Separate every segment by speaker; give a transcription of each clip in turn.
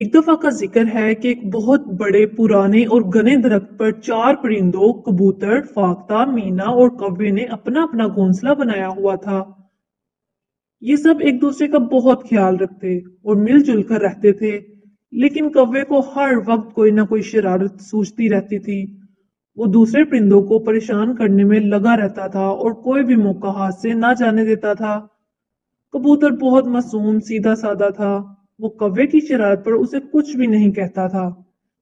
Speaker 1: एक दफा का जिक्र है कि एक बहुत बड़े पुराने और घने दरख्त पर चार परिंदों कबूतर, फाख्ता, मीना और कौवे ने अपना अपना घोंसला बनाया हुआ था। ये सब एक दूसरे का बहुत ख्याल रखते और मिलजुल कर रहते थे। लेकिन कौवे को हर वक्त कोई ना कोई शरारत सूझती रहती थी। वो दूसरे परिंदों को परेशान करने में लगा रहता था और कोई भी मौका हाथ से ना जाने देता था। कबूतर बहुत मासूम सीधा साधा था। वो कौवे की शरारत पर उसे कुछ भी नहीं कहता था।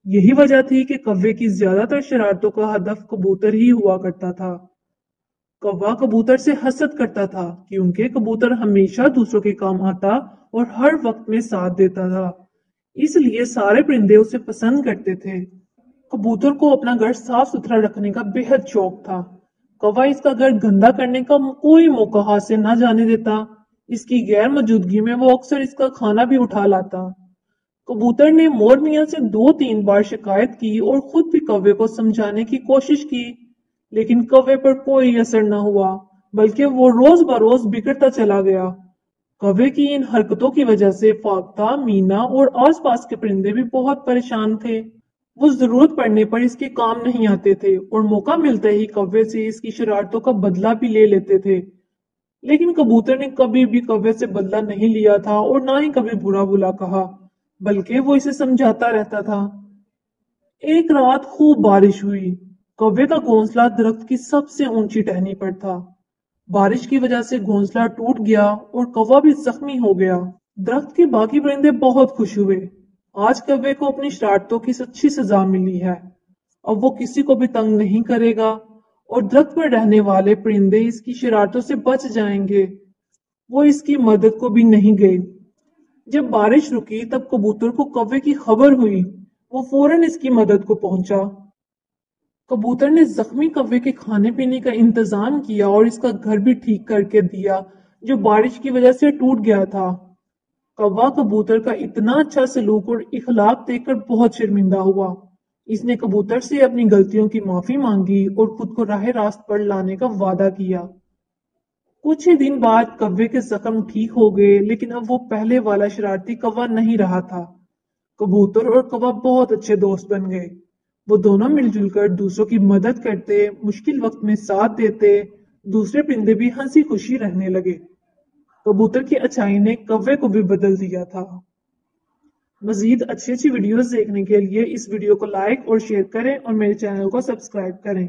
Speaker 1: यही वजह थी कि कौवे की ज्यादातर शरारतों का हदफ कबूतर ही हुआ करता था। कौवा कबूतर से हसद करता था क्योंकि कबूतर हमेशा दूसरों के काम आता और हर वक्त में साथ देता था। इसलिए सारे परिंदे उसे पसंद करते थे। कबूतर को अपना घर साफ सुथरा रखने का बेहद शौक था। कौवा इसका घर गंदा करने का कोई मौका हाथ से ना जाने देता। इसकी गैर मौजूदगी में वो अक्सर इसका खाना भी उठा लाता। कबूतर ने मोर मियाँ से 2-3 बार शिकायत की और खुद भी कौवे को समझाने की कोशिश की, लेकिन कौवे पर कोई असर न हुआ, बल्कि वो रोज बरोज बिगड़ता चला गया। कौवे की इन हरकतों की वजह से फाख्ता, मीना और आसपास के परिंदे भी बहुत परेशान थे। वो जरूरत पड़ने पर इसके काम नहीं आते थे और मौका मिलते ही कौवे से इसकी शरारतों का बदला भी ले लेते थे। लेकिन कबूतर ने कभी भी कौवे से बदला नहीं लिया था और ना ही कभी बुरा बुला कहा, बल्कि वो इसे समझाता रहता था। एक रात खूब बारिश हुई। कौवे का घोंसला दरख्त की सबसे ऊंची टहनी पर था। बारिश की वजह से घोंसला टूट गया और कौवा भी जख्मी हो गया। दरख्त के बाकी परिंदे बहुत खुश हुए। आज कौवे को अपनी शरारतों की अच्छी सजा मिली है। अब वो किसी को भी तंग नहीं करेगा और दरख्त पर रहने वाले परिंदे इसकी शरारतों से बच जाएंगे। वो इसकी मदद को भी नहीं गए। जब बारिश रुकी तब कबूतर को कौवे की खबर हुई। वो फौरन इसकी मदद को पहुंचा। कबूतर ने जख्मी कौवे के खाने पीने का इंतजाम किया और इसका घर भी ठीक करके दिया जो बारिश की वजह से टूट गया था। कौवा कबूतर का इतना अच्छा सलूक और इखलाक देखकर बहुत शर्मिंदा हुआ। इसने कबूतर से अपनी गलतियों की माफी मांगी और खुद को राह रास्त पर लाने का वादा किया। कुछ ही दिन बाद कौवे के जख्म ठीक हो गए, लेकिन अब वो पहले वाला शरारती कौवा नहीं रहा था। कबूतर और कौवा बहुत अच्छे दोस्त बन गए। वो दोनों मिलजुल कर दूसरों की मदद करते, मुश्किल वक्त में साथ देते। दूसरे परिंदे भी हंसी खुशी रहने लगे। कबूतर की अच्छाई ने कौवे को भी बदल दिया था। मजीद अच्छी अच्छी वीडियोस देखने के लिए इस वीडियो को लाइक और शेयर करें और मेरे चैनल को सब्सक्राइब करें।